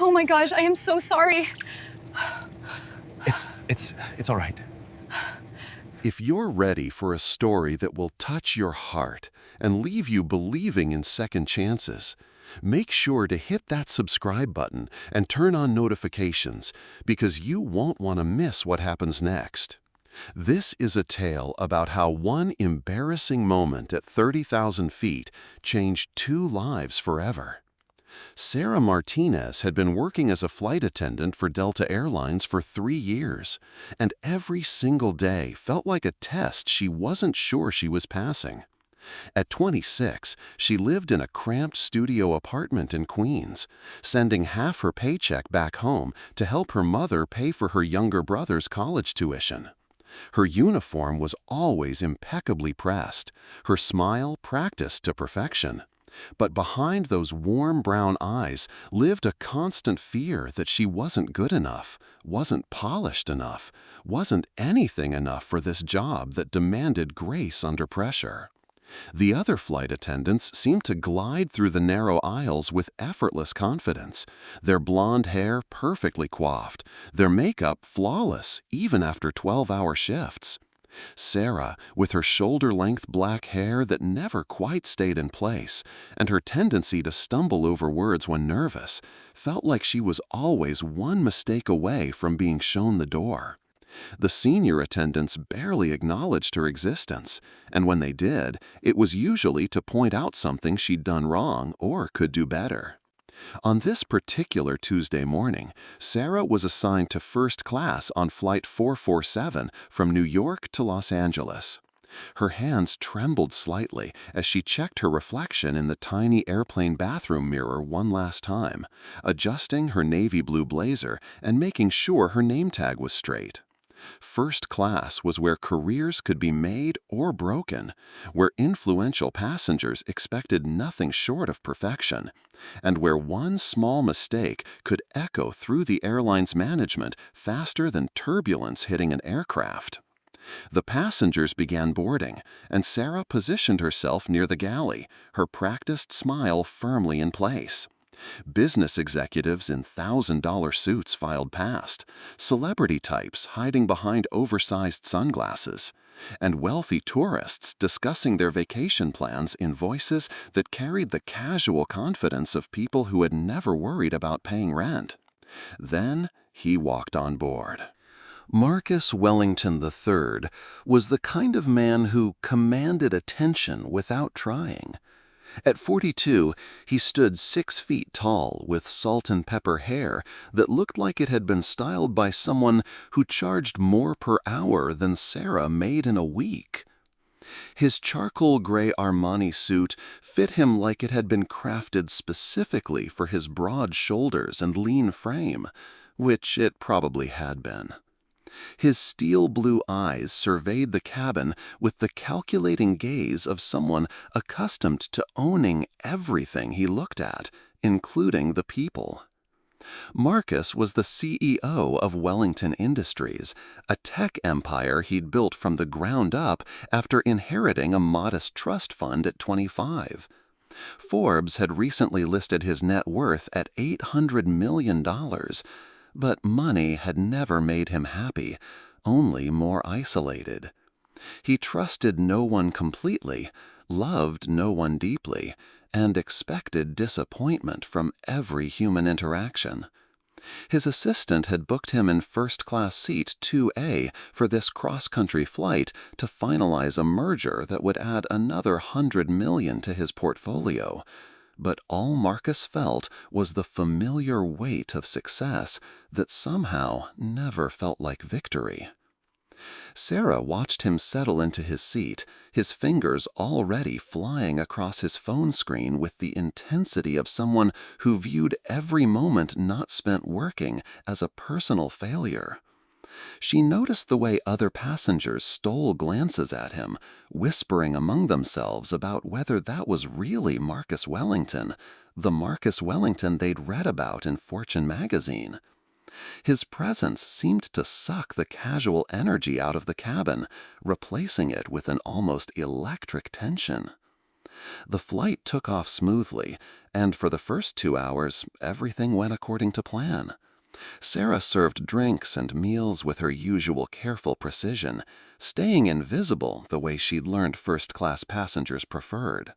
Oh my gosh, I am so sorry. It's all right. If you're ready for a story that will touch your heart and leave you believing in second chances, make sure to hit that subscribe button and turn on notifications because you won't want to miss what happens next. This is a tale about how one embarrassing moment at 30,000 feet changed 2 lives forever. Sarah Martinez had been working as a flight attendant for Delta Airlines for 3 years, and every single day felt like a test she wasn't sure she was passing. At 26, she lived in a cramped studio apartment in Queens, sending half her paycheck back home to help her mother pay for her younger brother's college tuition. Her uniform was always impeccably pressed, her smile practiced to perfection. But behind those warm brown eyes lived a constant fear that she wasn't good enough, wasn't polished enough, wasn't anything enough for this job that demanded grace under pressure. The other flight attendants seemed to glide through the narrow aisles with effortless confidence, their blonde hair perfectly coiffed, their makeup flawless even after 12-hour shifts. Sarah, with her shoulder-length black hair that never quite stayed in place, and her tendency to stumble over words when nervous, felt like she was always one mistake away from being shown the door. The senior attendants barely acknowledged her existence, and when they did, it was usually to point out something she'd done wrong or could do better. On this particular Tuesday morning, Sarah was assigned to first class on Flight 447 from New York to Los Angeles. Her hands trembled slightly as she checked her reflection in the tiny airplane bathroom mirror one last time, adjusting her navy blue blazer and making sure her name tag was straight. First class was where careers could be made or broken, where influential passengers expected nothing short of perfection, and where one small mistake could echo through the airline's management faster than turbulence hitting an aircraft. The passengers began boarding, and Sarah positioned herself near the galley, her practiced smile firmly in place. Business executives in $1,000 suits filed past, celebrity types hiding behind oversized sunglasses, and wealthy tourists discussing their vacation plans in voices that carried the casual confidence of people who had never worried about paying rent. Then he walked on board. Marcus Wellington III was the kind of man who commanded attention without trying. At 42, he stood 6 feet tall with salt and pepper hair that looked like it had been styled by someone who charged more per hour than Sarah made in a week. His charcoal gray Armani suit fit him like it had been crafted specifically for his broad shoulders and lean frame, which it probably had been. His steel blue eyes surveyed the cabin with the calculating gaze of someone accustomed to owning everything he looked at, including the people. Marcus was the CEO of Wellington Industries, a tech empire he'd built from the ground up after inheriting a modest trust fund at 25. Forbes had recently listed his net worth at $800 million. But money had never made him happy, only more isolated. He trusted no one completely, loved no one deeply, and expected disappointment from every human interaction. His assistant had booked him in first-class seat 2A for this cross-country flight to finalize a merger that would add another $100 million to his portfolio. But all Marcus felt was the familiar weight of success that somehow never felt like victory. Sarah watched him settle into his seat, his fingers already flying across his phone screen with the intensity of someone who viewed every moment not spent working as a personal failure. She noticed the way other passengers stole glances at him, whispering among themselves about whether that was really Marcus Wellington, the Marcus Wellington they'd read about in Fortune magazine. His presence seemed to suck the casual energy out of the cabin, replacing it with an almost electric tension. The flight took off smoothly, and for the first 2 hours, everything went according to plan. Sarah served drinks and meals with her usual careful precision, staying invisible the way she'd learned first-class passengers preferred.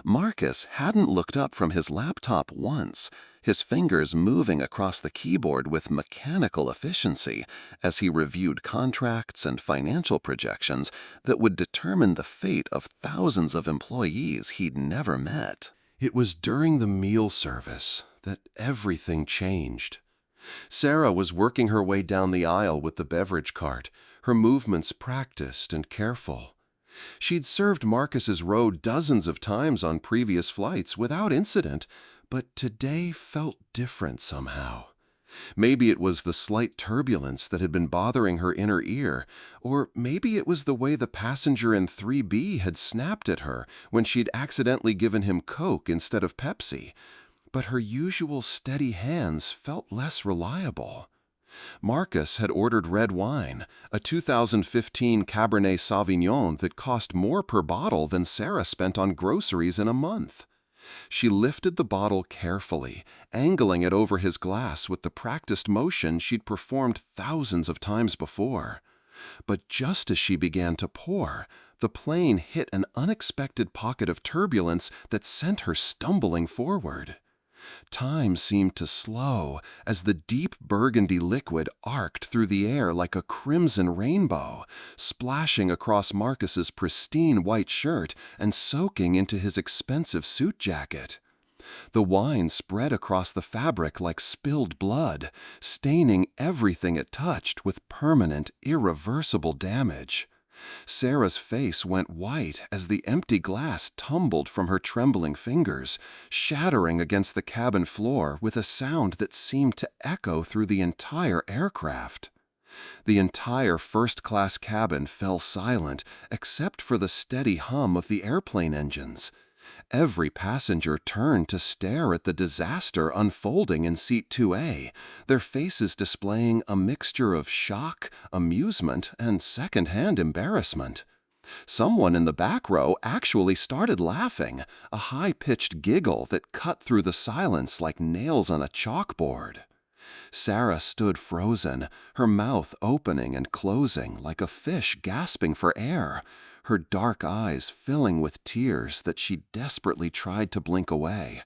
Marcus hadn't looked up from his laptop once, his fingers moving across the keyboard with mechanical efficiency as he reviewed contracts and financial projections that would determine the fate of thousands of employees he'd never met. It was during the meal service that everything changed. Sarah was working her way down the aisle with the beverage cart, her movements practiced and careful. She'd served Marcus's row dozens of times on previous flights without incident, but today felt different somehow. Maybe it was the slight turbulence that had been bothering her inner ear, or maybe it was the way the passenger in 3B had snapped at her when she'd accidentally given him Coke instead of Pepsi. But her usual steady hands felt less reliable. Marcus had ordered red wine, a 2015 Cabernet Sauvignon that cost more per bottle than Sarah spent on groceries in a month. She lifted the bottle carefully, angling it over his glass with the practiced motion she'd performed thousands of times before. But just as she began to pour, the plane hit an unexpected pocket of turbulence that sent her stumbling forward. Time seemed to slow as the deep burgundy liquid arced through the air like a crimson rainbow, splashing across Marcus's pristine white shirt and soaking into his expensive suit jacket. The wine spread across the fabric like spilled blood, staining everything it touched with permanent, irreversible damage. Sarah's face went white as the empty glass tumbled from her trembling fingers, shattering against the cabin floor with a sound that seemed to echo through the entire aircraft. The entire first-class cabin fell silent except for the steady hum of the airplane engines. Every passenger turned to stare at the disaster unfolding in seat 2A, their faces displaying a mixture of shock, amusement, and second-hand embarrassment. Someone in the back row actually started laughing, a high-pitched giggle that cut through the silence like nails on a chalkboard. Sarah stood frozen, her mouth opening and closing like a fish gasping for air, her dark eyes filling with tears that she desperately tried to blink away.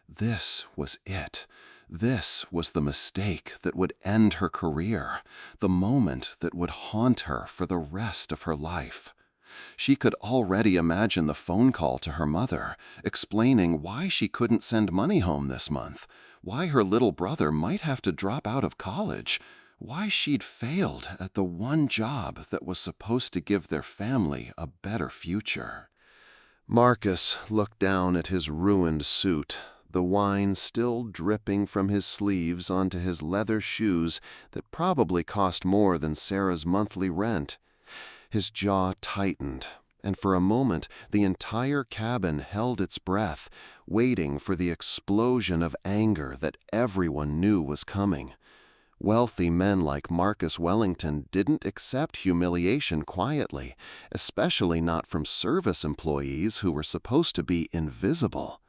This was it. This was the mistake that would end her career, the moment that would haunt her for the rest of her life. She could already imagine the phone call to her mother, explaining why she couldn't send money home this month, why her little brother might have to drop out of college, why she'd failed at the one job that was supposed to give their family a better future. Marcus looked down at his ruined suit, the wine still dripping from his sleeves onto his leather shoes that probably cost more than Sarah's monthly rent. His jaw tightened, and for a moment the entire cabin held its breath, waiting for the explosion of anger that everyone knew was coming. Wealthy men like Marcus Wellington didn't accept humiliation quietly, especially not from service employees who were supposed to be invisible.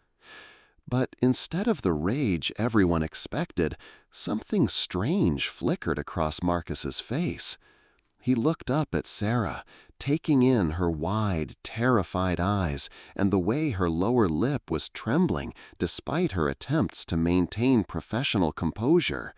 But instead of the rage everyone expected, something strange flickered across Marcus's face. He looked up at Sarah, taking in her wide, terrified eyes and the way her lower lip was trembling despite her attempts to maintain professional composure.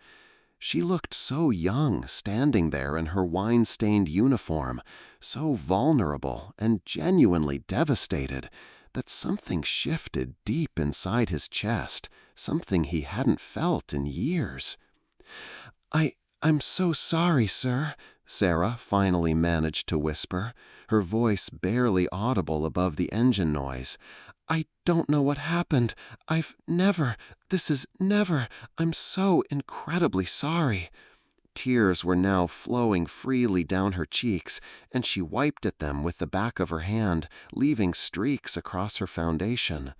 She looked so young standing there in her wine-stained uniform, so vulnerable and genuinely devastated, that something shifted deep inside his chest, something he hadn't felt in years. I'm so sorry, sir," Sarah finally managed to whisper, her voice barely audible above the engine noise. "I don't know what happened. This is never, I'm so incredibly sorry." Tears were now flowing freely down her cheeks, and she wiped at them with the back of her hand, leaving streaks across her foundation.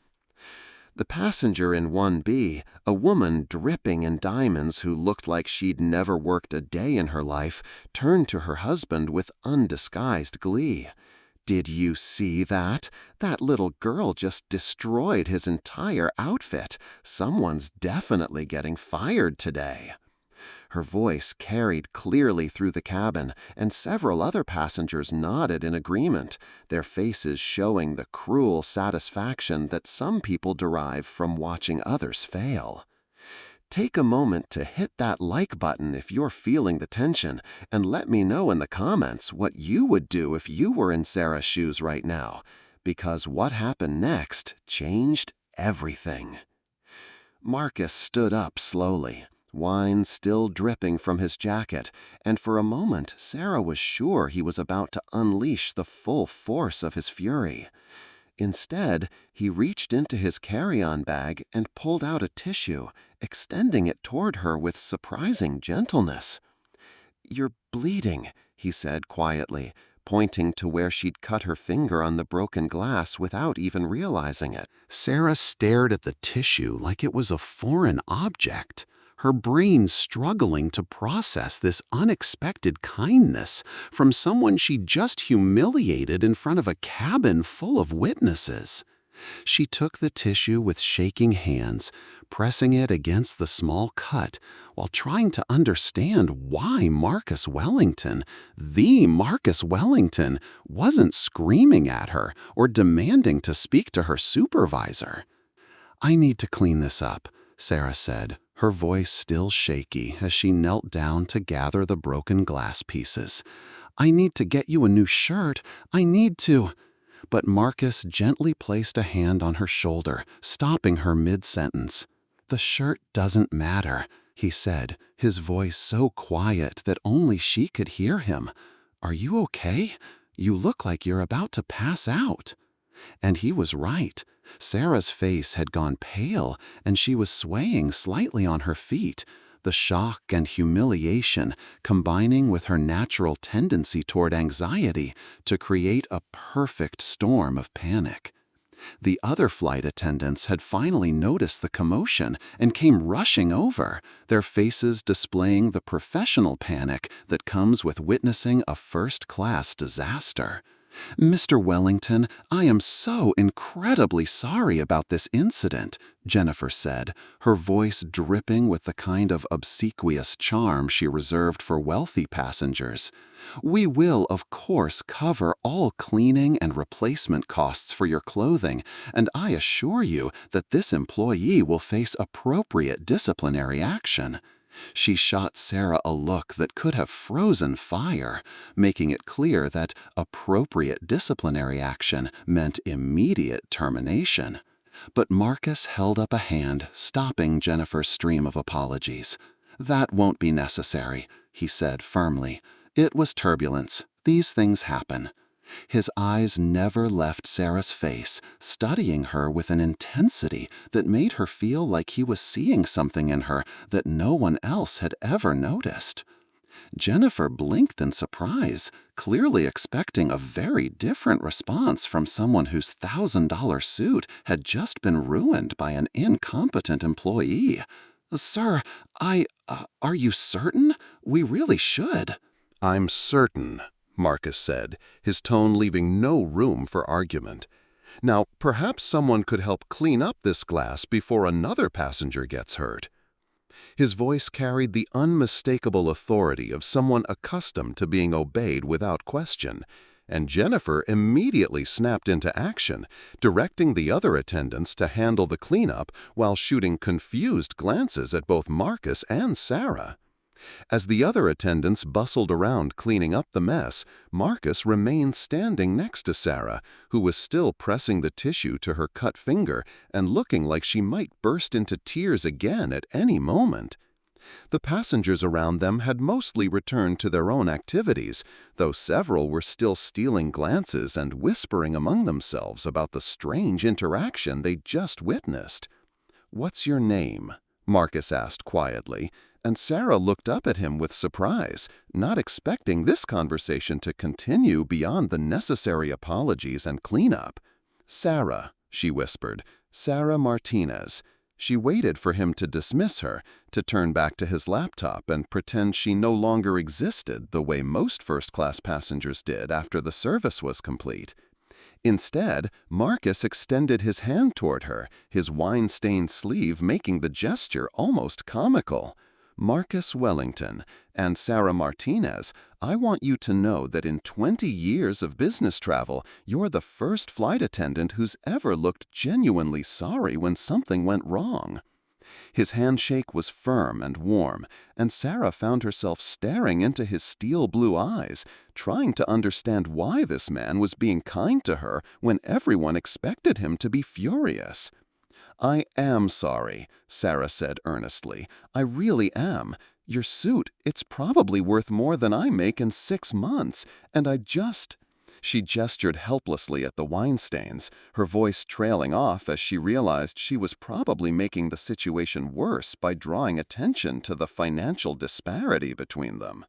The passenger in 1B, a woman dripping in diamonds who looked like she'd never worked a day in her life, turned to her husband with undisguised glee. Did you see that? That little girl just destroyed his entire outfit. Someone's definitely getting fired today." Her voice carried clearly through the cabin, and several other passengers nodded in agreement, their faces showing the cruel satisfaction that some people derive from watching others fail. Take a moment to hit that like button if you're feeling the tension, and let me know in the comments what you would do if you were in Sarah's shoes right now, because what happened next changed everything. Marcus stood up slowly, wine still dripping from his jacket, and for a moment Sarah was sure he was about to unleash the full force of his fury. Instead, he reached into his carry-on bag and pulled out a tissue, extending it toward her with surprising gentleness. "You're bleeding," he said quietly, pointing to where she'd cut her finger on the broken glass without even realizing it. Sarah stared at the tissue like it was a foreign object, her brain struggling to process this unexpected kindness from someone she'd just humiliated in front of a cabin full of witnesses. She took the tissue with shaking hands, pressing it against the small cut, while trying to understand why Marcus Wellington, the Marcus Wellington, wasn't screaming at her or demanding to speak to her supervisor. "I need to clean this up," Sarah said, her voice still shaky as she knelt down to gather the broken glass pieces. "I need to get you a new shirt. I need to—" But Marcus gently placed a hand on her shoulder, stopping her mid-sentence. "The shirt doesn't matter," he said, his voice so quiet that only she could hear him. "Are you okay? You look like you're about to pass out." And he was right. Sarah's face had gone pale, and she was swaying slightly on her feet, the shock and humiliation combining with her natural tendency toward anxiety to create a perfect storm of panic. The other flight attendants had finally noticed the commotion and came rushing over, their faces displaying the professional panic that comes with witnessing a first-class disaster. "Mr. Wellington, I am so incredibly sorry about this incident," Jennifer said, her voice dripping with the kind of obsequious charm she reserved for wealthy passengers. "We will, of course, cover all cleaning and replacement costs for your clothing, and I assure you that this employee will face appropriate disciplinary action." She shot Sarah a look that could have frozen fire, making it clear that appropriate disciplinary action meant immediate termination. But Marcus held up a hand, stopping Jennifer's stream of apologies. "That won't be necessary," he said firmly. "It was turbulence. These things happen." His eyes never left Sarah's face, studying her with an intensity that made her feel like he was seeing something in her that no one else had ever noticed. Jennifer blinked in surprise, clearly expecting a very different response from someone whose $1,000 suit had just been ruined by an incompetent employee. "Sir, are you certain? We really should." "I'm certain," Marcus said, his tone leaving no room for argument. "Now, perhaps someone could help clean up this glass before another passenger gets hurt." His voice carried the unmistakable authority of someone accustomed to being obeyed without question, and Jennifer immediately snapped into action, directing the other attendants to handle the cleanup while shooting confused glances at both Marcus and Sarah. As the other attendants bustled around cleaning up the mess, Marcus remained standing next to Sarah, who was still pressing the tissue to her cut finger and looking like she might burst into tears again at any moment. The passengers around them had mostly returned to their own activities, though several were still stealing glances and whispering among themselves about the strange interaction they'd just witnessed. "What's your name?" Marcus asked quietly, and Sarah looked up at him with surprise, not expecting this conversation to continue beyond the necessary apologies and cleanup. "Sarah," she whispered, "Sarah Martinez. She waited for him to dismiss her, to turn back to his laptop and pretend she no longer existed the way most first-class passengers did after the service was complete. Instead, Marcus extended his hand toward her, his wine-stained sleeve making the gesture almost comical. "Marcus Wellington and Sarah Martinez, I want you to know that in 20 years of business travel, you're the first flight attendant who's ever looked genuinely sorry when something went wrong." His handshake was firm and warm, and Sarah found herself staring into his steel blue eyes, trying to understand why this man was being kind to her when everyone expected him to be furious. "I am sorry," Sarah said earnestly. "I really am. Your suit, it's probably worth more than I make in 6 months, and She gestured helplessly at the wine stains, her voice trailing off as she realized she was probably making the situation worse by drawing attention to the financial disparity between them.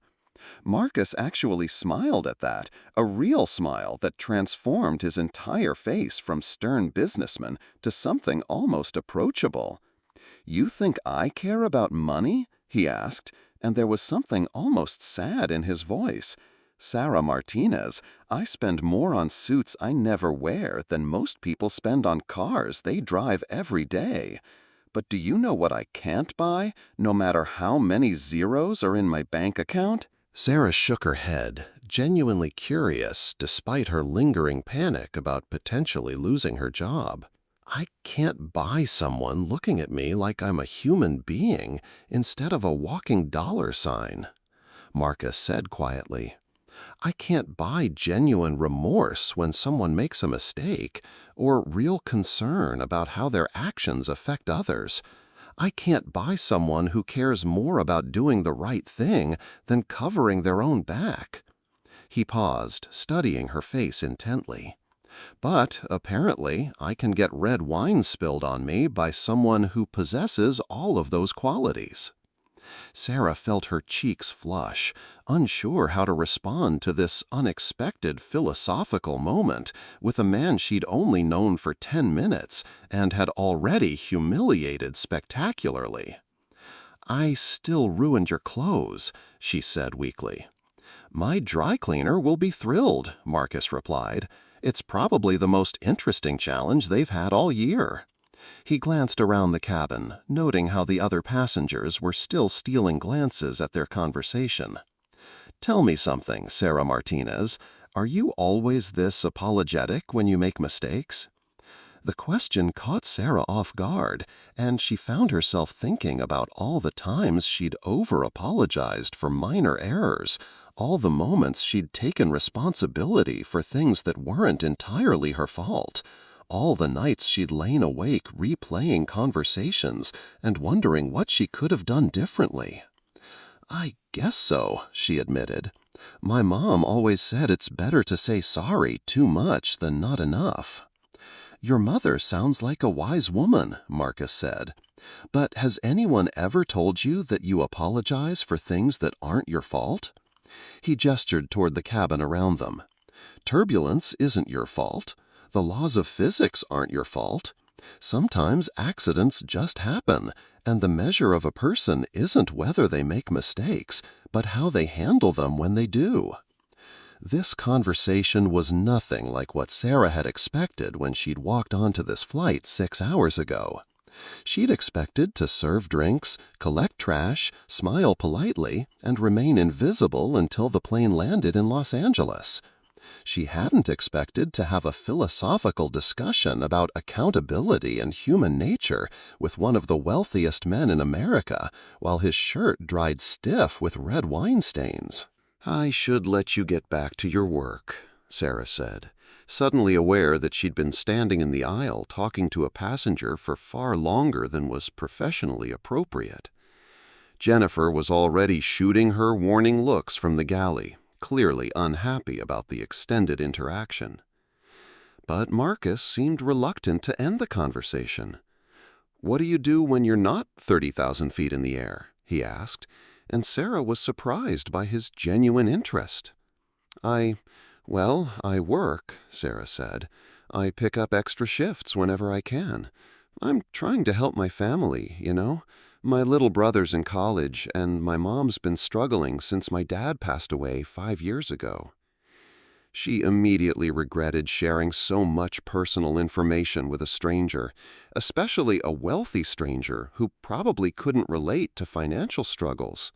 Marcus actually smiled at that, a real smile that transformed his entire face from stern businessman to something almost approachable. "You think I care about money?" he asked, and there was something almost sad in his voice. "Sarah Martinez, I spend more on suits I never wear than most people spend on cars they drive every day. But do you know what I can't buy, no matter how many zeros are in my bank account?" Sarah shook her head, genuinely curious despite her lingering panic about potentially losing her job. "I can't buy someone looking at me like I'm a human being instead of a walking dollar sign," Marcus said quietly. "I can't buy genuine remorse when someone makes a mistake, or real concern about how their actions affect others. I can't buy someone who cares more about doing the right thing than covering their own back." He paused, studying her face intently. "But apparently, I can get red wine spilled on me by someone who possesses all of those qualities." Sarah felt her cheeks flush, unsure how to respond to this unexpected philosophical moment with a man she'd only known for 10 minutes and had already humiliated spectacularly. "I still ruined your clothes," she said weakly. "My dry cleaner will be thrilled," Marcus replied. "It's probably the most interesting challenge they've had all year." He glanced around the cabin, noting how the other passengers were still stealing glances at their conversation. "Tell me something, Sarah Martinez. Are you always this apologetic when you make mistakes?" The question caught Sarah off guard, and she found herself thinking about all the times she'd over-apologized for minor errors, all the moments she'd taken responsibility for things that weren't entirely her fault, all the nights she'd lain awake replaying conversations and wondering what she could have done differently. "I guess so," she admitted. "My mom always said it's better to say sorry too much than not enough." "Your mother sounds like a wise woman," Marcus said. "But has anyone ever told you that you apologize for things that aren't your fault?" He gestured toward the cabin around them. "Turbulence isn't your fault. The laws of physics aren't your fault. Sometimes accidents just happen, and the measure of a person isn't whether they make mistakes, but how they handle them when they do." This conversation was nothing like what Sarah had expected when she'd walked onto this flight 6 hours ago. She'd expected to serve drinks, collect trash, smile politely, and remain invisible until the plane landed in Los Angeles. She hadn't expected to have a philosophical discussion about accountability and human nature with one of the wealthiest men in America, while his shirt dried stiff with red wine stains. "I should let you get back to your work," Sarah said, suddenly aware that she'd been standing in the aisle talking to a passenger for far longer than was professionally appropriate. Jennifer was already shooting her warning looks from the galley, clearly unhappy about the extended interaction. But Marcus seemed reluctant to end the conversation. "What do you do when you're not 30,000 feet in the air?" he asked, and Sarah was surprised by his genuine interest. I work," Sarah said. "I pick up extra shifts whenever I can. I'm trying to help my family, you know? My little brother's in college, and my mom's been struggling since my dad passed away 5 years ago. She immediately regretted sharing so much personal information with a stranger, especially a wealthy stranger who probably couldn't relate to financial struggles.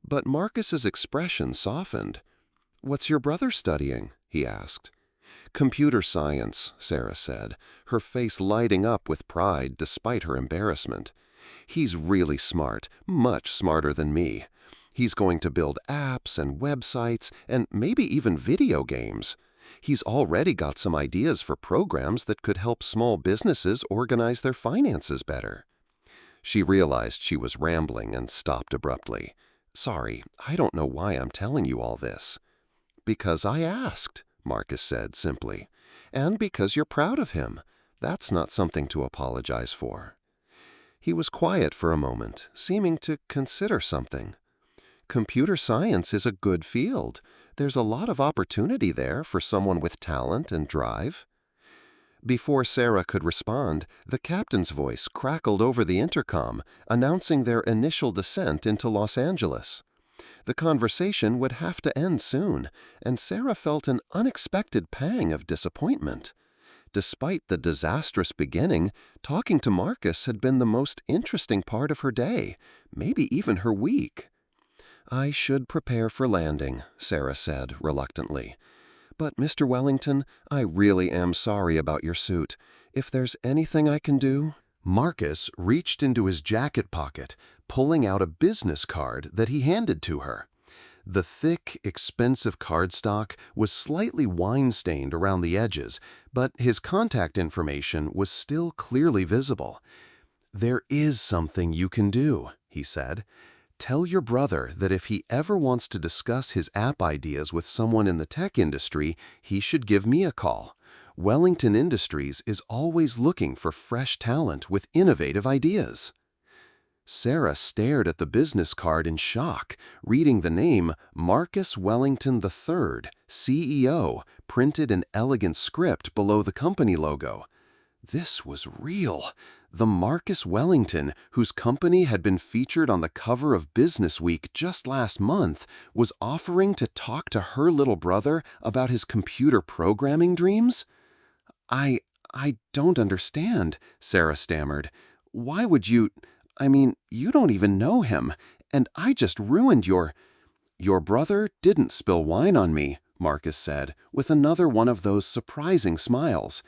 But Marcus's expression softened. "What's your brother studying?" he asked. "Computer science," Sarah said, her face lighting up with pride despite her embarrassment. "He's really smart, much smarter than me. He's going to build apps and websites and maybe even video games. He's already got some ideas for programs that could help small businesses organize their finances better." She realized she was rambling and stopped abruptly. "Sorry, I don't know why I'm telling you all this." "Because I asked," Marcus said simply. "And because you're proud of him. That's not something to apologize for." He was quiet for a moment, seeming to consider something. "Computer science is a good field. There's a lot of opportunity there for someone with talent and drive." Before Sarah could respond, the captain's voice crackled over the intercom, announcing their initial descent into Los Angeles. The conversation would have to end soon, and Sarah felt an unexpected pang of disappointment. Despite the disastrous beginning, talking to Marcus had been the most interesting part of her day, maybe even her week. "I should prepare for landing," Sarah said reluctantly. "But, Mr. Wellington, I really am sorry about your suit. If there's anything I can do—" Marcus reached into his jacket pocket, pulling out a business card that he handed to her. The thick, expensive cardstock was slightly wine-stained around the edges, but his contact information was still clearly visible. "There is something you can do," he said. "Tell your brother that if he ever wants to discuss his app ideas with someone in the tech industry, he should give me a call. Wellington Industries is always looking for fresh talent with innovative ideas." Sarah stared at the business card in shock, reading the name Marcus Wellington III, CEO, printed in elegant script below the company logo. This was real. The Marcus Wellington, whose company had been featured on the cover of Business Week just last month, was offering to talk to her little brother about his computer programming dreams? I don't understand," Sarah stammered. "Why would you— I mean, you don't even know him, and I just ruined your brother didn't spill wine on me," Marcus said, with another one of those surprising smiles.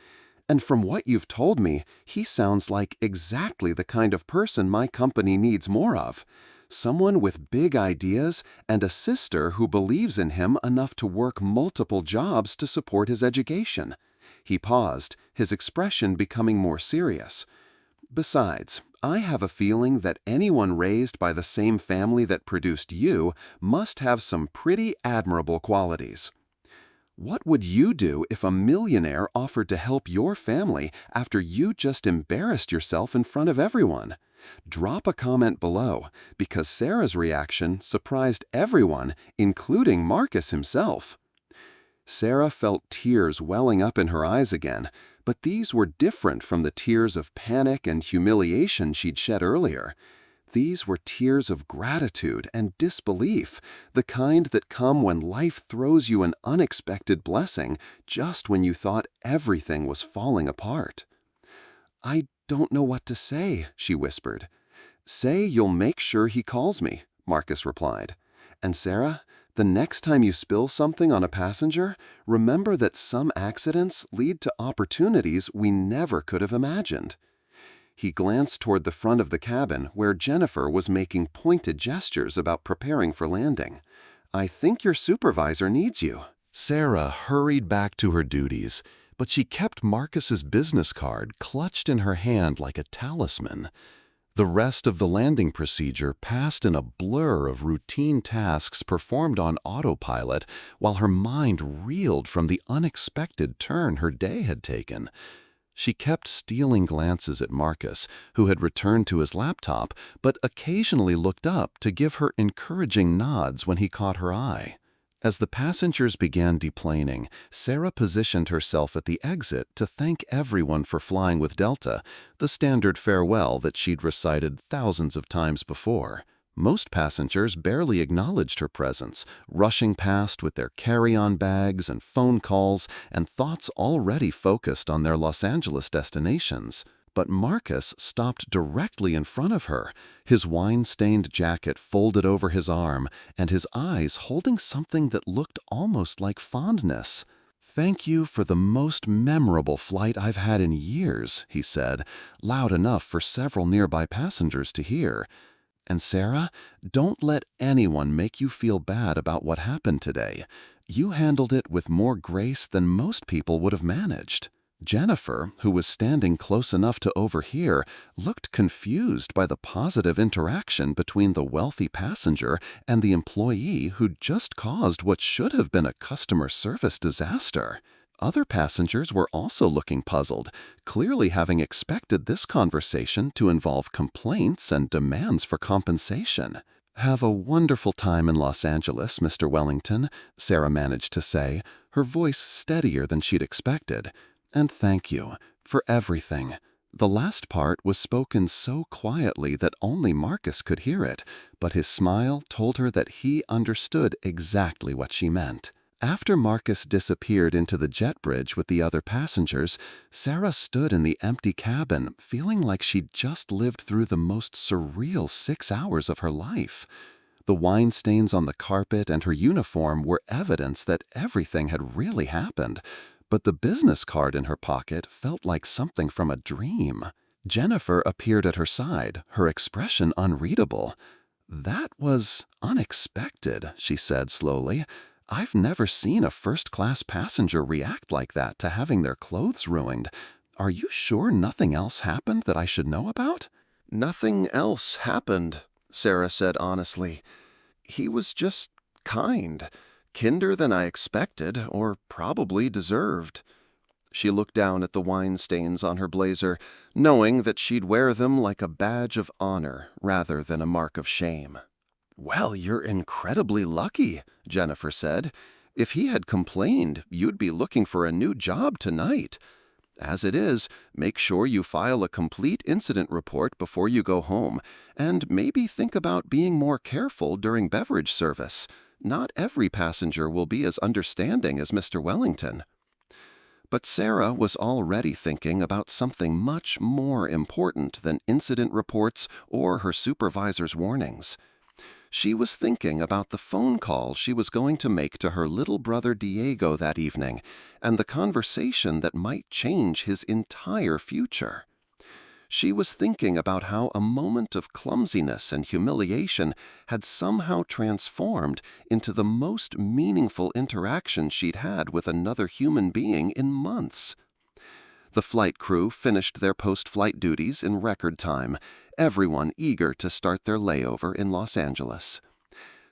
"And from what you've told me, he sounds like exactly the kind of person my company needs more of. Someone with big ideas and a sister who believes in him enough to work multiple jobs to support his education." He paused, his expression becoming more serious. "Besides, I have a feeling that anyone raised by the same family that produced you must have some pretty admirable qualities. What would you do if a millionaire offered to help your family after you just embarrassed yourself in front of everyone? Drop a comment below, because Sarah's reaction surprised everyone, including Marcus himself." Sarah felt tears welling up in her eyes again, but these were different from the tears of panic and humiliation she'd shed earlier. These were tears of gratitude and disbelief, the kind that come when life throws you an unexpected blessing just when you thought everything was falling apart. "I don't know what to say," she whispered. "Say you'll make sure he calls me," Marcus replied. "And Sarah, the next time you spill something on a passenger, remember that some accidents lead to opportunities we never could have imagined." He glanced toward the front of the cabin where Jennifer was making pointed gestures about preparing for landing. "I think your supervisor needs you." Sarah hurried back to her duties, but she kept Marcus's business card clutched in her hand like a talisman. The rest of the landing procedure passed in a blur of routine tasks performed on autopilot while her mind reeled from the unexpected turn her day had taken. She kept stealing glances at Marcus, who had returned to his laptop, but occasionally looked up to give her encouraging nods when he caught her eye. As the passengers began deplaning, Sarah positioned herself at the exit to thank everyone for flying with Delta, the standard farewell that she'd recited thousands of times before. Most passengers barely acknowledged her presence, rushing past with their carry-on bags and phone calls and thoughts already focused on their Los Angeles destinations. But Marcus stopped directly in front of her, his wine-stained jacket folded over his arm and his eyes holding something that looked almost like fondness. "Thank you for the most memorable flight I've had in years," he said, loud enough for several nearby passengers to hear. "And Sarah, don't let anyone make you feel bad about what happened today. You handled it with more grace than most people would have managed." Jennifer, who was standing close enough to overhear, looked confused by the positive interaction between the wealthy passenger and the employee who'd just caused what should have been a customer service disaster. Other passengers were also looking puzzled, clearly having expected this conversation to involve complaints and demands for compensation. "Have a wonderful time in Los Angeles, Mr. Wellington," Sarah managed to say, her voice steadier than she'd expected. "And thank you for everything." The last part was spoken so quietly that only Marcus could hear it, but his smile told her that he understood exactly what she meant. After Marcus disappeared into the jet bridge with the other passengers, Sarah stood in the empty cabin, feeling like she'd just lived through the most surreal 6 hours of her life. The wine stains on the carpet and her uniform were evidence that everything had really happened, but the business card in her pocket felt like something from a dream. Jennifer appeared at her side, her expression unreadable. "That was unexpected," she said slowly. "I've never seen a first-class passenger react like that to having their clothes ruined. Are you sure nothing else happened that I should know about?" "Nothing else happened," Sarah said honestly. "He was just kind. Kinder than I expected, or probably deserved." She looked down at the wine stains on her blazer, knowing that she'd wear them like a badge of honor rather than a mark of shame. "Well, you're incredibly lucky," Jennifer said. "If he had complained, you'd be looking for a new job tonight. As it is, make sure you file a complete incident report before you go home, and maybe think about being more careful during beverage service. Not every passenger will be as understanding as Mr. Wellington." But Sarah was already thinking about something much more important than incident reports or her supervisor's warnings. She was thinking about the phone call she was going to make to her little brother Diego that evening, and the conversation that might change his entire future. She was thinking about how a moment of clumsiness and humiliation had somehow transformed into the most meaningful interaction she'd had with another human being in months. The flight crew finished their post-flight duties in record time, everyone eager to start their layover in Los Angeles.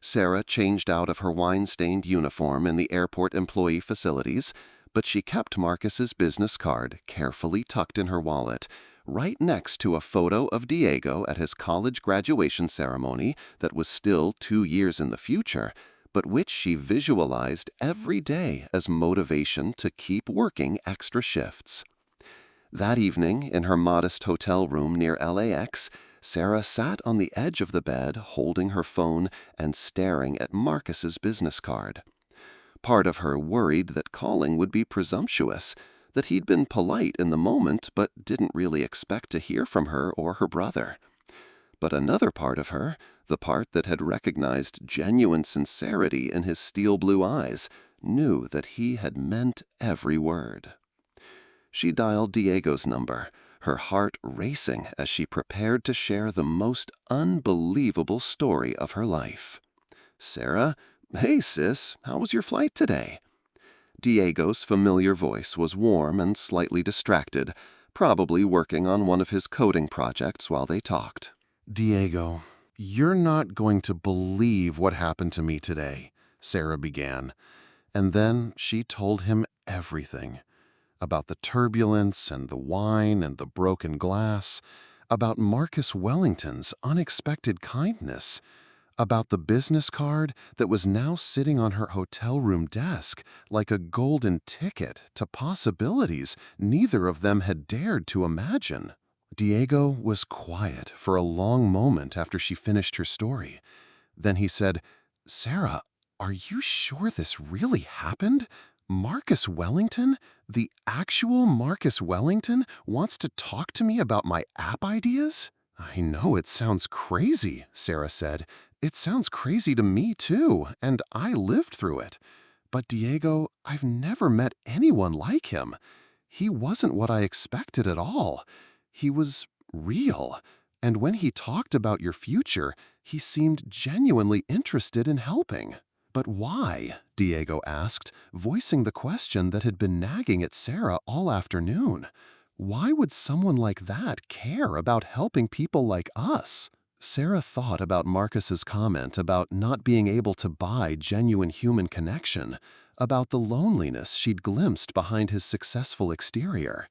Sarah changed out of her wine-stained uniform in the airport employee facilities, but she kept Marcus's business card carefully tucked in her wallet, right next to a photo of Diego at his college graduation ceremony that was still 2 years in the future, but which she visualized every day as motivation to keep working extra shifts. That evening, in her modest hotel room near LAX, Sarah sat on the edge of the bed holding her phone and staring at Marcus's business card. Part of her worried that calling would be presumptuous, that he'd been polite in the moment but didn't really expect to hear from her or her brother. But another part of her, the part that had recognized genuine sincerity in his steel blue eyes, knew that he had meant every word. She dialed Diego's number, her heart racing as she prepared to share the most unbelievable story of her life. "Sarah? Hey, sis, how was your flight today?" Diego's familiar voice was warm and slightly distracted, probably working on one of his coding projects while they talked. "Diego, you're not going to believe what happened to me today," Sarah began. And then she told him everything. About the turbulence and the wine and the broken glass, about Marcus Wellington's unexpected kindness. about the business card that was now sitting on her hotel room desk like a golden ticket to possibilities neither of them had dared to imagine. Diego was quiet for a long moment after she finished her story. Then he said, "Sarah, are you sure this really happened? Marcus Wellington, the actual Marcus Wellington, wants to talk to me about my app ideas?" "I know it sounds crazy," Sarah said. "It sounds crazy to me too, and I lived through it. But Diego, I've never met anyone like him. He wasn't what I expected at all. He was real. And when he talked about your future, he seemed genuinely interested in helping." "But why?" Diego asked, voicing the question that had been nagging at Sarah all afternoon. "Why would someone like that care about helping people like us?" Sarah thought about Marcus's comment about not being able to buy genuine human connection, about the loneliness she'd glimpsed behind his successful exterior.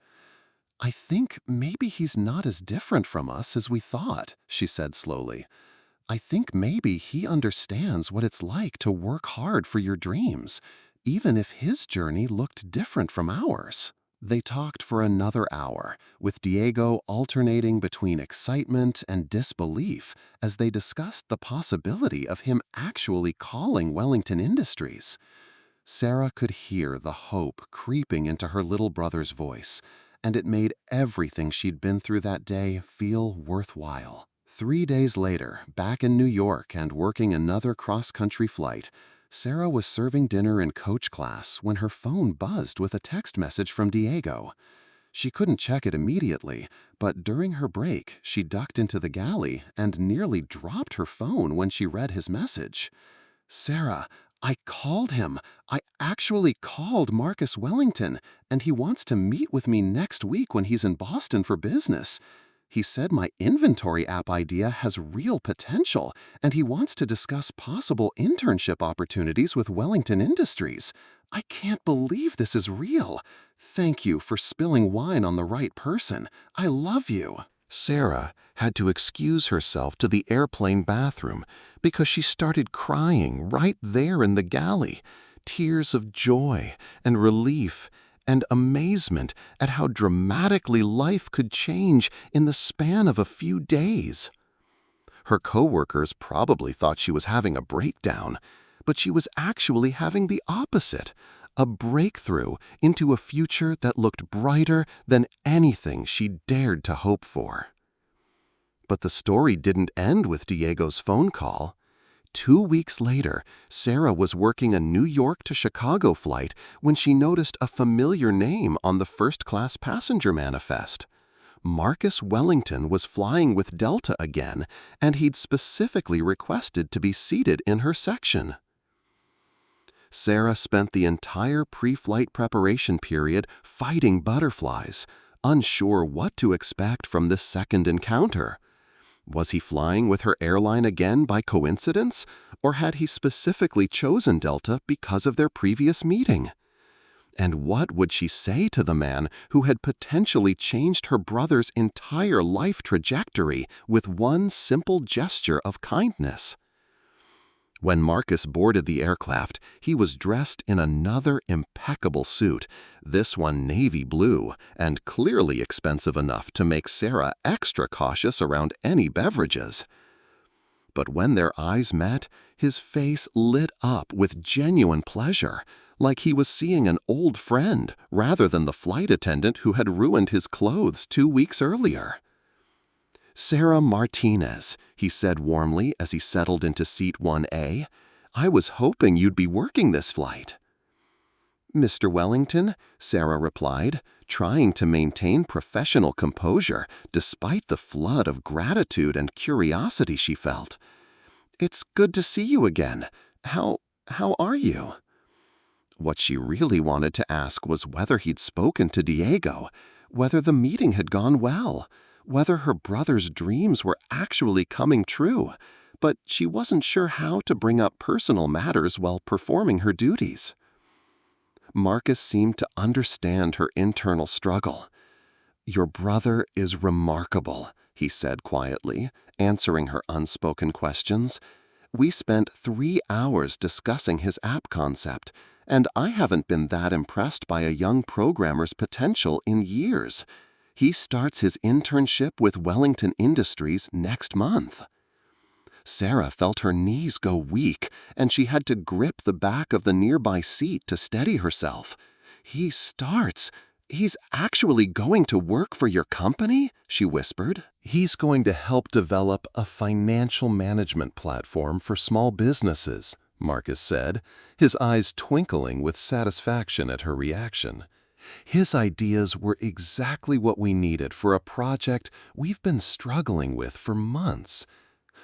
"I think maybe he's not as different from us as we thought," she said slowly. "I think maybe he understands what it's like to work hard for your dreams, even if his journey looked different from ours." They talked for another hour, with Diego alternating between excitement and disbelief as they discussed the possibility of him actually calling Wellington Industries. Sarah could hear the hope creeping into her little brother's voice, and it made everything she'd been through that day feel worthwhile. 3 days later, back in New York and working another cross-country flight, Sarah was serving dinner in coach class when her phone buzzed with a text message from Diego. She couldn't check it immediately, but during her break, she ducked into the galley and nearly dropped her phone when she read his message. "Sarah, I called him. I actually called Marcus Wellington, and he wants to meet with me next week when he's in Boston for business. He said my inventory app idea has real potential, and he wants to discuss possible internship opportunities with Wellington Industries. I can't believe this is real. Thank you for spilling wine on the right person. I love you." Sarah had to excuse herself to the airplane bathroom because she started crying right there in the galley, tears of joy and relief and amazement at how dramatically life could change in the span of a few days. Her coworkers probably thought she was having a breakdown, but she was actually having the opposite, a breakthrough into a future that looked brighter than anything she dared to hope for. But the story didn't end with Diego's phone call. 2 weeks later, Sarah was working a New York to Chicago flight when she noticed a familiar name on the first-class passenger manifest. Marcus Wellington was flying with Delta again, and he'd specifically requested to be seated in her section. Sarah spent the entire pre-flight preparation period fighting butterflies, unsure what to expect from this second encounter. Was he flying with her airline again by coincidence, or had he specifically chosen Delta because of their previous meeting? And what would she say to the man who had potentially changed her brother's entire life trajectory with one simple gesture of kindness? When Marcus boarded the aircraft, he was dressed in another impeccable suit, this one navy blue, and clearly expensive enough to make Sarah extra cautious around any beverages. But when their eyes met, his face lit up with genuine pleasure, like he was seeing an old friend rather than the flight attendant who had ruined his clothes 2 weeks earlier. "Sarah Martinez," he said warmly as he settled into seat 1A, "I was hoping you'd be working this flight." "Mr. Wellington," Sarah replied, trying to maintain professional composure despite the flood of gratitude and curiosity she felt. "It's good to see you again. How are you?" What she really wanted to ask was whether he'd spoken to Diego, whether the meeting had gone well, whether her brother's dreams were actually coming true, but she wasn't sure how to bring up personal matters while performing her duties. Marcus seemed to understand her internal struggle. "Your brother is remarkable," he said quietly, answering her unspoken questions. We spent 3 hours discussing his app concept, and I haven't been that impressed by a young programmer's potential in years. He starts his internship with Wellington Industries next month." Sarah felt her knees go weak, and she had to grip the back of the nearby seat to steady herself. He's actually going to work for your company?" she whispered. "He's going to help develop a financial management platform for small businesses," Marcus said, his eyes twinkling with satisfaction at her reaction. "His ideas were exactly what we needed for a project we've been struggling with for months.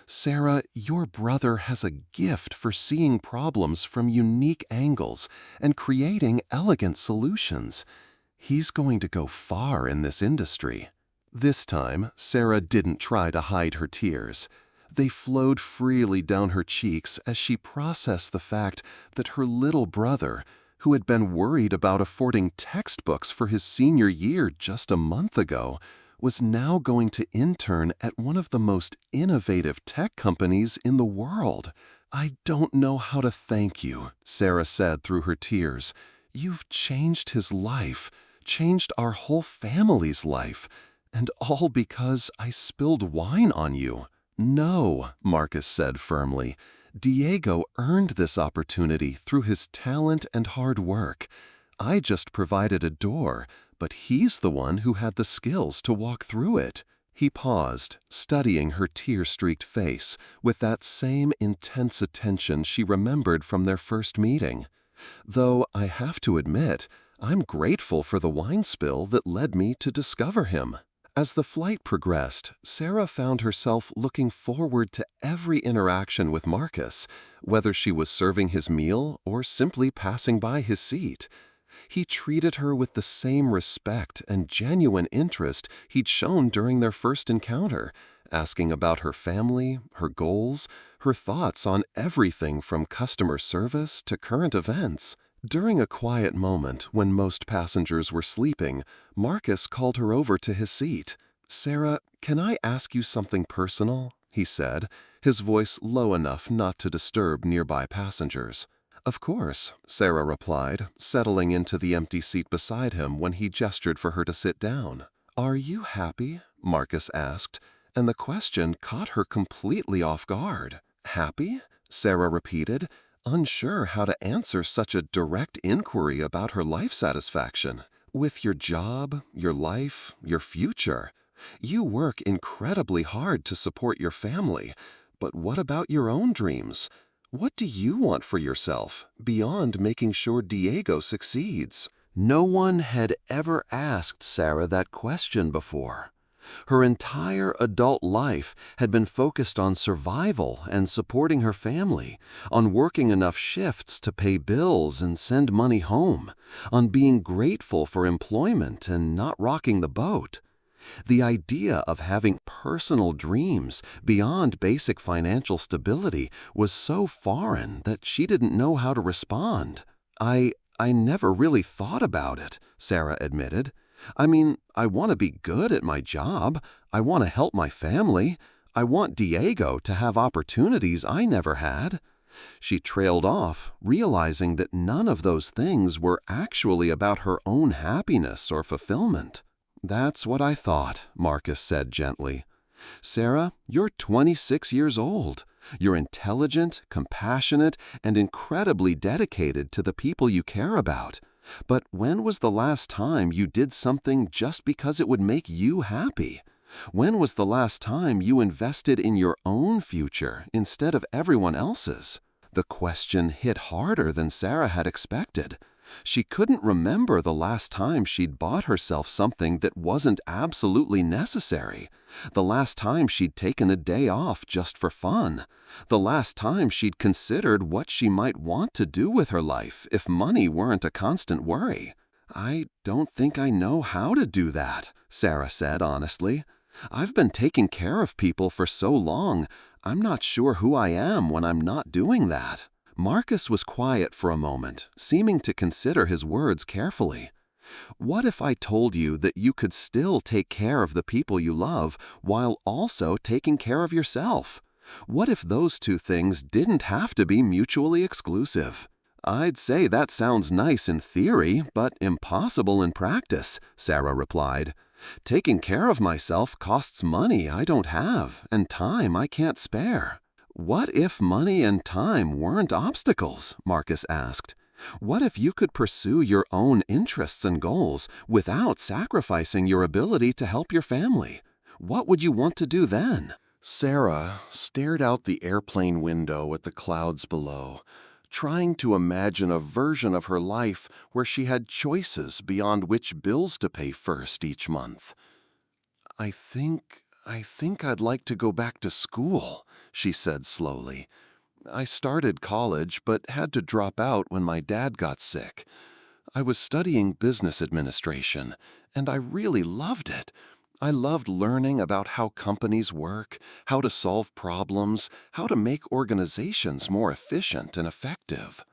Sarah, your brother has a gift for seeing problems from unique angles and creating elegant solutions. He's going to go far in this industry." This time, Sarah didn't try to hide her tears. They flowed freely down her cheeks as she processed the fact that her little brother, who had been worried about affording textbooks for his senior year just a month ago, was now going to intern at one of the most innovative tech companies in the world. "I don't know how to thank you," Sarah said through her tears. "You've changed his life, changed our whole family's life, and all because I spilled wine on you." "No," Marcus said firmly. "Diego earned this opportunity through his talent and hard work. I just provided a door, but he's the one who had the skills to walk through it." He paused, studying her tear-streaked face with that same intense attention she remembered from their first meeting. "Though I have to admit, I'm grateful for the wine spill that led me to discover him." As the flight progressed, Sarah found herself looking forward to every interaction with Marcus, whether she was serving his meal or simply passing by his seat. He treated her with the same respect and genuine interest he'd shown during their first encounter, asking about her family, her goals, her thoughts on everything from customer service to current events. During a quiet moment when most passengers were sleeping, Marcus called her over to his seat. "Sarah, can I ask you something personal?" he said, his voice low enough not to disturb nearby passengers. "Of course," Sarah replied, settling into the empty seat beside him when he gestured for her to sit down. "Are you happy?" Marcus asked, and the question caught her completely off guard. "Happy?" Sarah repeated, unsure how to answer such a direct inquiry about her life satisfaction. "With your job, your life, your future. You work incredibly hard to support your family, but what about your own dreams? What do you want for yourself, beyond making sure Diego succeeds?" No one had ever asked Sarah that question before. Her entire adult life had been focused on survival and supporting her family, on working enough shifts to pay bills and send money home, on being grateful for employment and not rocking the boat. The idea of having personal dreams beyond basic financial stability was so foreign that she didn't know how to respond. I never really thought about it," Sarah admitted. "I mean, I want to be good at my job. I want to help my family. I want Diego to have opportunities I never had." She trailed off, realizing that none of those things were actually about her own happiness or fulfillment. "That's what I thought," Marcus said gently. "Sarah, you're 26 years old. You're intelligent, compassionate, and incredibly dedicated to the people you care about. But when was the last time you did something just because it would make you happy? When was the last time you invested in your own future instead of everyone else's?" The question hit harder than Sarah had expected. She couldn't remember the last time she'd bought herself something that wasn't absolutely necessary, the last time she'd taken a day off just for fun, the last time she'd considered what she might want to do with her life if money weren't a constant worry. "I don't think I know how to do that," Sarah said honestly. "I've been taking care of people for so long, I'm not sure who I am when I'm not doing that." Marcus was quiet for a moment, seeming to consider his words carefully. "What if I told you that you could still take care of the people you love while also taking care of yourself? What if those two things didn't have to be mutually exclusive? I'd say that sounds nice in theory, but impossible in practice, Sarah replied. Taking care of myself costs money I don't have and time I can't spare. What if money and time weren't obstacles? Marcus asked. What if you could pursue your own interests and goals without sacrificing your ability to help your family? What would you want to do then? Sarah stared out the airplane window at the clouds below, trying to imagine a version of her life where she had choices beyond which bills to pay first each month. I think I'd like to go back to school, she said slowly. I started college but had to drop out when my dad got sick. I was studying business administration, and I really loved it. I loved learning about how companies work, how to solve problems, how to make organizations more efficient and effective.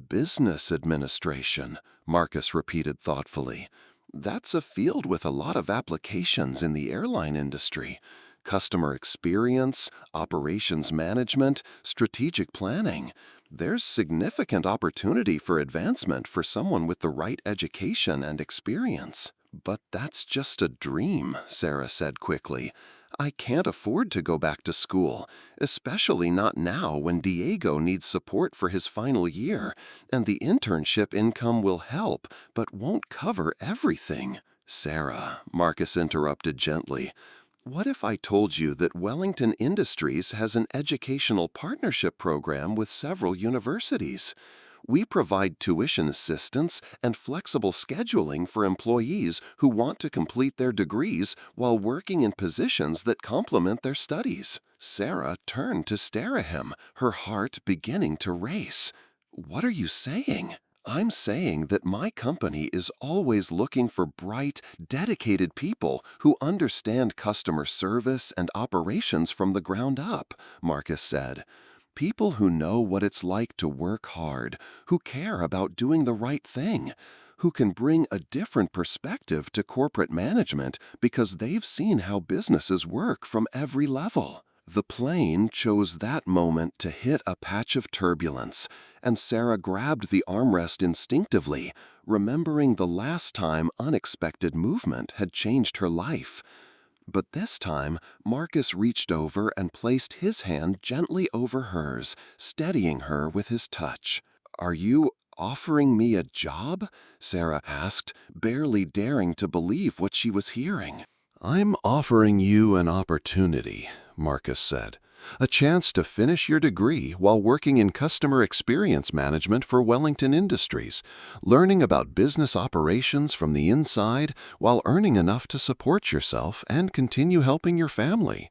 Business administration, Marcus repeated thoughtfully. That's a field with a lot of applications in the airline industry. Customer experience, operations management, strategic planning. There's significant opportunity for advancement for someone with the right education and experience. But that's just a dream, Sarah said quickly. I can't afford to go back to school, especially not now when Diego needs support for his final year, and the internship income will help, but won't cover everything. Sarah, Marcus interrupted gently. What if I told you that Wellington Industries has an educational partnership program with several universities? We provide tuition assistance and flexible scheduling for employees who want to complete their degrees while working in positions that complement their studies. Sarah turned to stare at him, her heart beginning to race. What are you saying? I'm saying that my company is always looking for bright, dedicated people who understand customer service and operations from the ground up, Marcus said. People who know what it's like to work hard, who care about doing the right thing, who can bring a different perspective to corporate management because they've seen how businesses work from every level. The plane chose that moment to hit a patch of turbulence, and Sarah grabbed the armrest instinctively, remembering the last time unexpected movement had changed her life. But this time, Marcus reached over and placed his hand gently over hers, steadying her with his touch. Are you offering me a job? Sarah asked, barely daring to believe what she was hearing. I'm offering you an opportunity, Marcus said. A chance to finish your degree while working in customer experience management for Wellington Industries, learning about business operations from the inside while earning enough to support yourself and continue helping your family.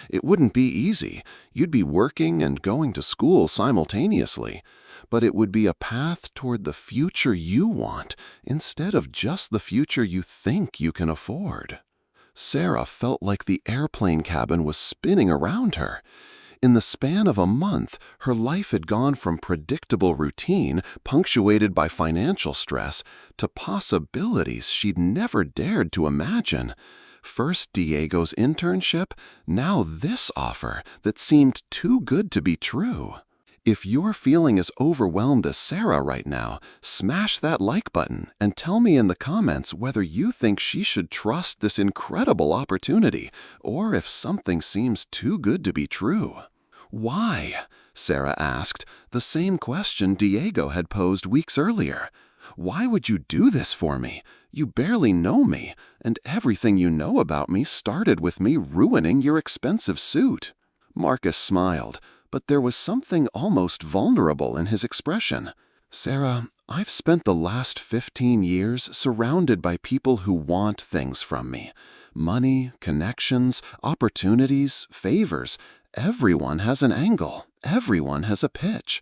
It wouldn't be easy. You'd be working and going to school simultaneously, but it would be a path toward the future you want instead of just the future you think you can afford. Sarah felt like the airplane cabin was spinning around her. In the span of a month, her life had gone from predictable routine, punctuated by financial stress, to possibilities she'd never dared to imagine. First Diego's internship, now this offer that seemed too good to be true. If you're feeling as overwhelmed as Sarah right now, smash that like button and tell me in the comments whether you think she should trust this incredible opportunity or if something seems too good to be true. Why? Sarah asked, the same question Diego had posed weeks earlier. Why would you do this for me? You barely know me, and everything you know about me started with me ruining your expensive suit. Marcus smiled, but there was something almost vulnerable in his expression. Sarah, I've spent the last 15 years surrounded by people who want things from me. Money, connections, opportunities, favors. Everyone has an angle. Everyone has a pitch.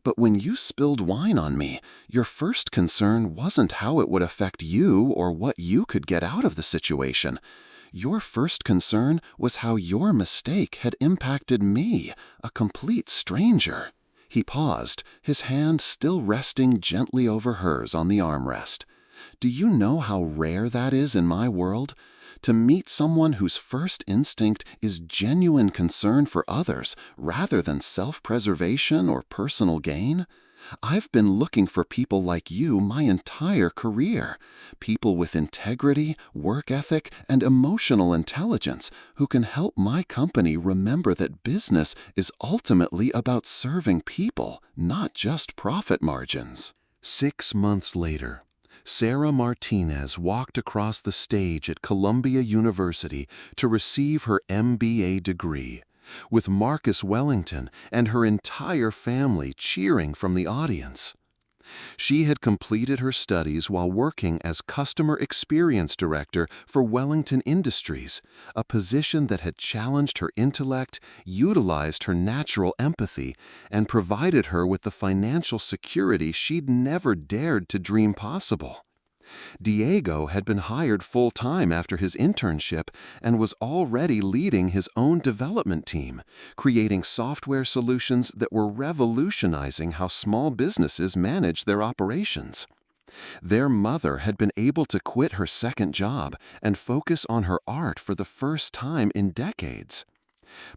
But when you spilled wine on me, your first concern wasn't how it would affect you or what you could get out of the situation. Your first concern was how your mistake had impacted me, a complete stranger. He paused, his hand still resting gently over hers on the armrest. Do you know how rare that is in my world? to meet someone whose first instinct is genuine concern for others rather than self-preservation or personal gain? I've been looking for people like you my entire career, people with integrity, work ethic, and emotional intelligence who can help my company remember that business is ultimately about serving people, not just profit margins. 6 months later, Sarah Martinez walked across the stage at Columbia University to receive her MBA degree, with Marcus Wellington and her entire family cheering from the audience. She had completed her studies while working as Customer Experience Director for Wellington Industries, a position that had challenged her intellect, utilized her natural empathy, and provided her with the financial security she'd never dared to dream possible. Diego had been hired full-time after his internship and was already leading his own development team, creating software solutions that were revolutionizing how small businesses manage their operations. Their mother had been able to quit her second job and focus on her art for the first time in decades.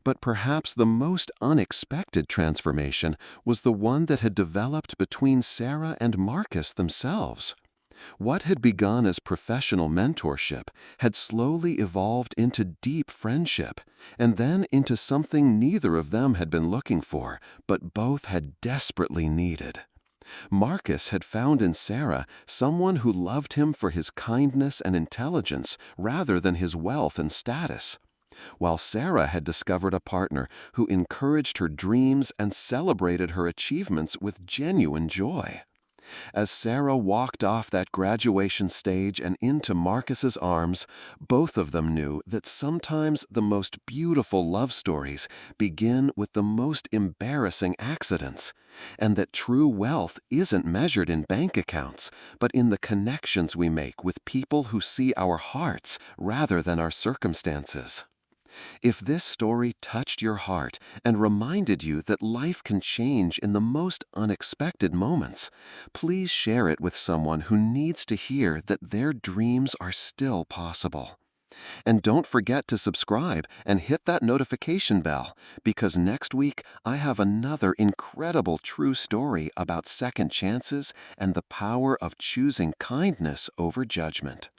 But perhaps the most unexpected transformation was the one that had developed between Sarah and Marcus themselves. What had begun as professional mentorship had slowly evolved into deep friendship, and then into something neither of them had been looking for, but both had desperately needed. Marcus had found in Sarah someone who loved him for his kindness and intelligence rather than his wealth and status, while Sarah had discovered a partner who encouraged her dreams and celebrated her achievements with genuine joy. As Sarah walked off that graduation stage and into Marcus's arms, both of them knew that sometimes the most beautiful love stories begin with the most embarrassing accidents, and that true wealth isn't measured in bank accounts, but in the connections we make with people who see our hearts rather than our circumstances. If this story touched your heart and reminded you that life can change in the most unexpected moments, please share it with someone who needs to hear that their dreams are still possible. And don't forget to subscribe and hit that notification bell, because next week I have another incredible true story about second chances and the power of choosing kindness over judgment.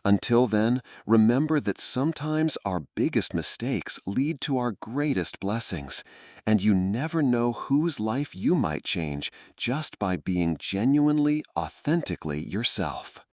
Until then, remember that sometimes our biggest mistakes lead to our greatest blessings, and you never know whose life you might change just by being genuinely, authentically yourself.